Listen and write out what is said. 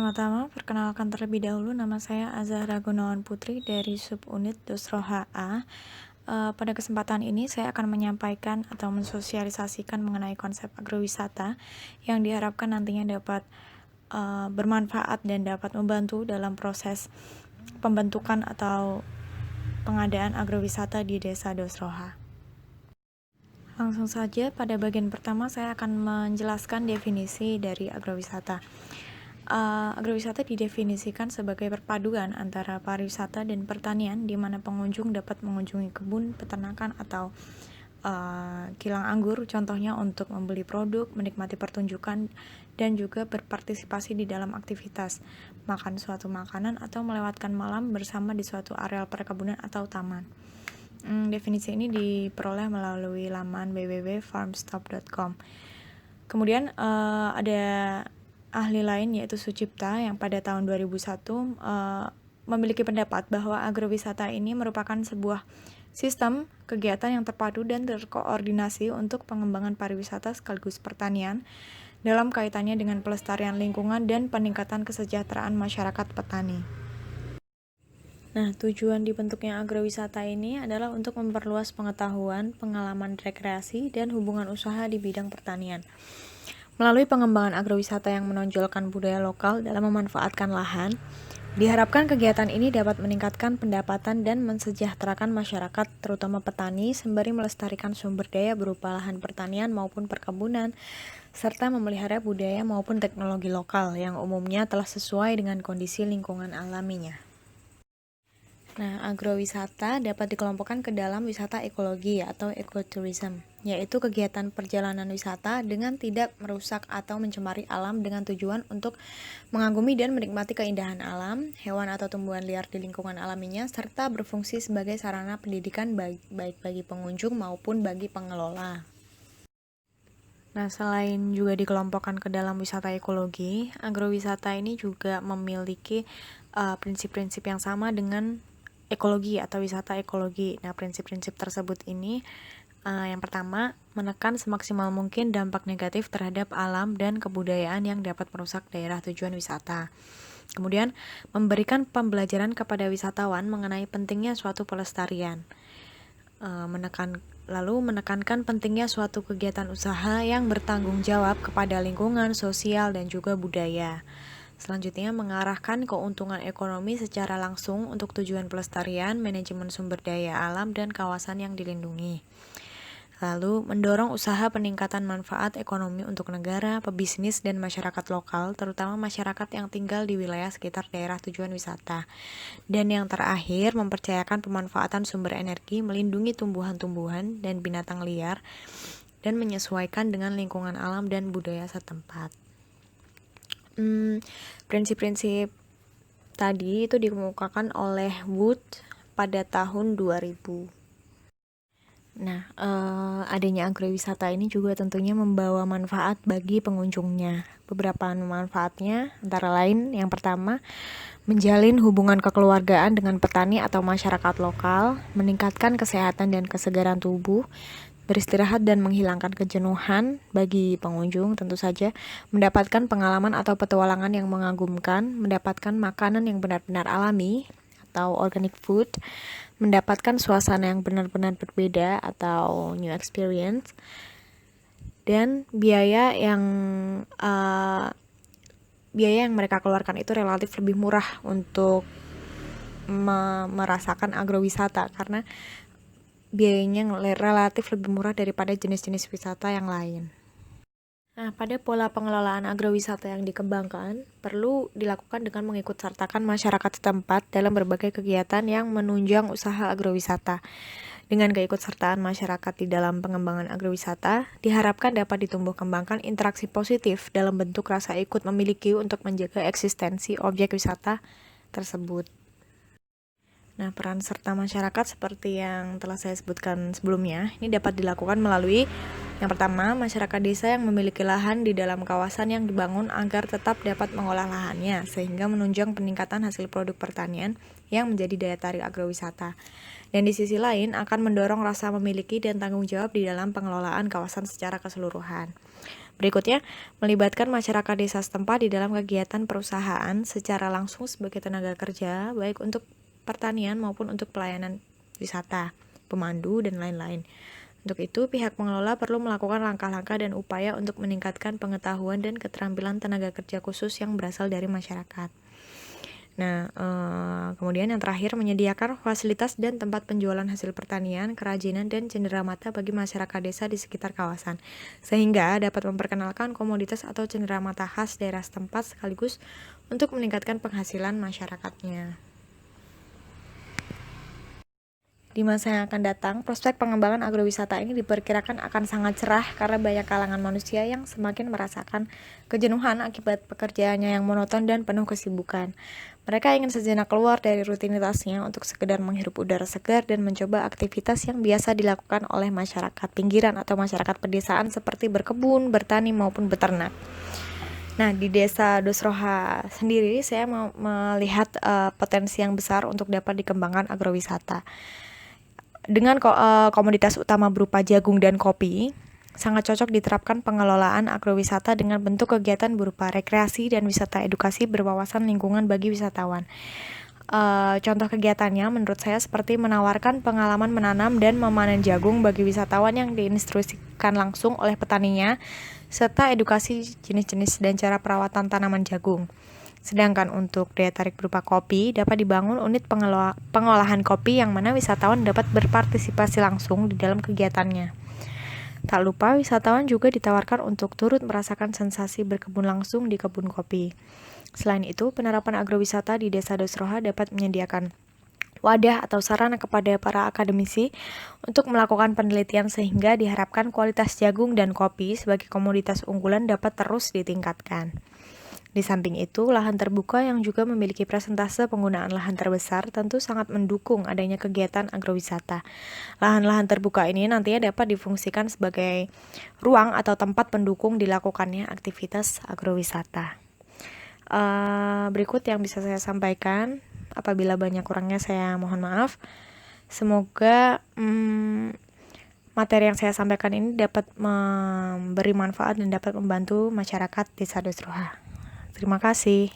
Pertama-tama, perkenalkan terlebih dahulu, nama saya Azahra Gunawan Putri dari Subunit Dusroha A. Pada kesempatan ini saya akan menyampaikan atau mensosialisasikan mengenai konsep agrowisata yang diharapkan nantinya dapat bermanfaat dan dapat membantu dalam proses pembentukan atau pengadaan agrowisata di Desa Dusroha. Langsung saja, pada bagian pertama saya akan menjelaskan definisi dari agrowisata. Agrowisata didefinisikan sebagai perpaduan antara pariwisata dan pertanian, di mana pengunjung dapat mengunjungi kebun, peternakan, atau kilang anggur, contohnya untuk membeli produk, menikmati pertunjukan, dan juga berpartisipasi di dalam aktivitas, makan suatu makanan, atau melewatkan malam bersama di suatu areal perkebunan atau taman. Definisi ini diperoleh melalui laman www.farmstop.com. Kemudian ada ahli lain yaitu Sucipta yang pada tahun 2001 memiliki pendapat bahwa agrowisata ini merupakan sebuah sistem kegiatan yang terpadu dan terkoordinasi untuk pengembangan pariwisata sekaligus pertanian dalam kaitannya dengan pelestarian lingkungan dan peningkatan kesejahteraan masyarakat petani. Nah, tujuan dibentuknya agrowisata ini adalah untuk memperluas pengetahuan, pengalaman rekreasi, dan hubungan usaha di bidang pertanian. Melalui pengembangan agrowisata yang menonjolkan budaya lokal dalam memanfaatkan lahan, diharapkan kegiatan ini dapat meningkatkan pendapatan dan mensejahterakan masyarakat, terutama petani, sembari melestarikan sumber daya berupa lahan pertanian maupun perkebunan, serta memelihara budaya maupun teknologi lokal yang umumnya telah sesuai dengan kondisi lingkungan alaminya. Nah, agrowisata dapat dikelompokkan ke dalam wisata ekologi atau ekotourism, yaitu kegiatan perjalanan wisata dengan tidak merusak atau mencemari alam dengan tujuan untuk mengagumi dan menikmati keindahan alam, hewan atau tumbuhan liar di lingkungan alaminya, serta berfungsi sebagai sarana pendidikan baik bagi pengunjung maupun bagi pengelola. Nah, selain juga dikelompokkan ke dalam wisata ekologi, agrowisata ini juga memiliki prinsip-prinsip yang sama dengan ekologi atau wisata ekologi. Nah, prinsip-prinsip tersebut ini yang pertama, menekan semaksimal mungkin dampak negatif terhadap alam dan kebudayaan yang dapat merusak daerah tujuan wisata. Kemudian, memberikan pembelajaran kepada wisatawan mengenai pentingnya suatu pelestarian. Menekankan pentingnya suatu kegiatan usaha yang bertanggung jawab kepada lingkungan, sosial, dan juga budaya. Selanjutnya, mengarahkan keuntungan ekonomi secara langsung untuk tujuan pelestarian, manajemen sumber daya alam, dan kawasan yang dilindungi. Lalu, mendorong usaha peningkatan manfaat ekonomi untuk negara, pebisnis, dan masyarakat lokal, terutama masyarakat yang tinggal di wilayah sekitar daerah tujuan wisata. Dan yang terakhir, mempercayakan pemanfaatan sumber energi, melindungi tumbuhan-tumbuhan dan binatang liar, dan menyesuaikan dengan lingkungan alam dan budaya setempat. Prinsip-prinsip tadi itu dikemukakan oleh Wood pada tahun 2000. Nah, adanya agrowisata ini juga tentunya membawa manfaat bagi pengunjungnya. Beberapa manfaatnya antara lain, yang pertama, menjalin hubungan kekeluargaan dengan petani atau masyarakat lokal, meningkatkan kesehatan dan kesegaran tubuh, beristirahat dan menghilangkan kejenuhan bagi pengunjung, tentu saja mendapatkan pengalaman atau petualangan yang mengagumkan, mendapatkan makanan yang benar-benar alami atau organic food, mendapatkan suasana yang benar-benar berbeda atau new experience, dan biaya yang mereka keluarkan itu relatif lebih murah untuk merasakan agrowisata, karena biayanya relatif lebih murah daripada jenis-jenis wisata yang lain. Nah, pada pola pengelolaan agrowisata yang dikembangkan, perlu dilakukan dengan mengikut sertakan masyarakat setempat dalam berbagai kegiatan yang menunjang usaha agrowisata. Dengan keikutsertaan masyarakat di dalam pengembangan agrowisata, diharapkan dapat ditumbuh kembangkan interaksi positif dalam bentuk rasa ikut memiliki untuk menjaga eksistensi objek wisata tersebut. Nah, peran serta masyarakat seperti yang telah saya sebutkan sebelumnya, ini dapat dilakukan melalui Yang pertama, masyarakat desa yang memiliki lahan di dalam kawasan yang dibangun agar tetap dapat mengolah lahannya, sehingga menunjang peningkatan hasil produk pertanian yang menjadi daya tarik agrowisata. Dan di sisi lain, akan mendorong rasa memiliki dan tanggung jawab di dalam pengelolaan kawasan secara keseluruhan. Berikutnya, melibatkan masyarakat desa setempat di dalam kegiatan perusahaan secara langsung sebagai tenaga kerja, baik untuk pertanian maupun untuk pelayanan wisata, pemandu, dan lain-lain. Untuk itu, pihak pengelola perlu melakukan langkah-langkah dan upaya untuk meningkatkan pengetahuan dan keterampilan tenaga kerja khusus yang berasal dari masyarakat. Nah, kemudian yang terakhir, menyediakan fasilitas dan tempat penjualan hasil pertanian, kerajinan, dan cenderamata bagi masyarakat desa di sekitar kawasan, sehingga dapat memperkenalkan komoditas atau cenderamata khas daerah setempat sekaligus untuk meningkatkan penghasilan masyarakatnya. Di masa yang akan datang, prospek pengembangan agrowisata ini diperkirakan akan sangat cerah karena banyak kalangan manusia yang semakin merasakan kejenuhan akibat pekerjaannya yang monoton dan penuh kesibukan. Mereka ingin sejenak keluar dari rutinitasnya untuk sekedar menghirup udara segar dan mencoba aktivitas yang biasa dilakukan oleh masyarakat pinggiran atau masyarakat pedesaan seperti berkebun, bertani, maupun beternak. Nah, di desa Dosroha sendiri, saya melihat potensi yang besar untuk dapat dikembangkan agrowisata. Dengan komoditas utama berupa jagung dan kopi, sangat cocok diterapkan pengelolaan agrowisata dengan bentuk kegiatan berupa rekreasi dan wisata edukasi berwawasan lingkungan bagi wisatawan. Contoh kegiatannya menurut saya seperti menawarkan pengalaman menanam dan memanen jagung bagi wisatawan yang diinstruksikan langsung oleh petaninya, serta edukasi jenis-jenis dan cara perawatan tanaman jagung. Sedangkan untuk daya tarik berupa kopi, dapat dibangun unit pengolahan kopi yang mana wisatawan dapat berpartisipasi langsung di dalam kegiatannya. Tak lupa, wisatawan juga ditawarkan untuk turut merasakan sensasi berkebun langsung di kebun kopi. Selain itu, penerapan agrowisata di Desa Dosroha dapat menyediakan wadah atau sarana kepada para akademisi untuk melakukan penelitian sehingga diharapkan kualitas jagung dan kopi sebagai komoditas unggulan dapat terus ditingkatkan. Di samping itu, lahan terbuka yang juga memiliki persentase penggunaan lahan terbesar tentu sangat mendukung adanya kegiatan agrowisata. Lahan-lahan terbuka ini nantinya dapat difungsikan sebagai ruang atau tempat pendukung dilakukannya aktivitas agrowisata. Berikut yang bisa saya sampaikan. Apabila banyak kurangnya saya mohon maaf. Semoga materi yang saya sampaikan ini dapat memberi manfaat dan dapat membantu masyarakat Desa Dosroha. Terima kasih.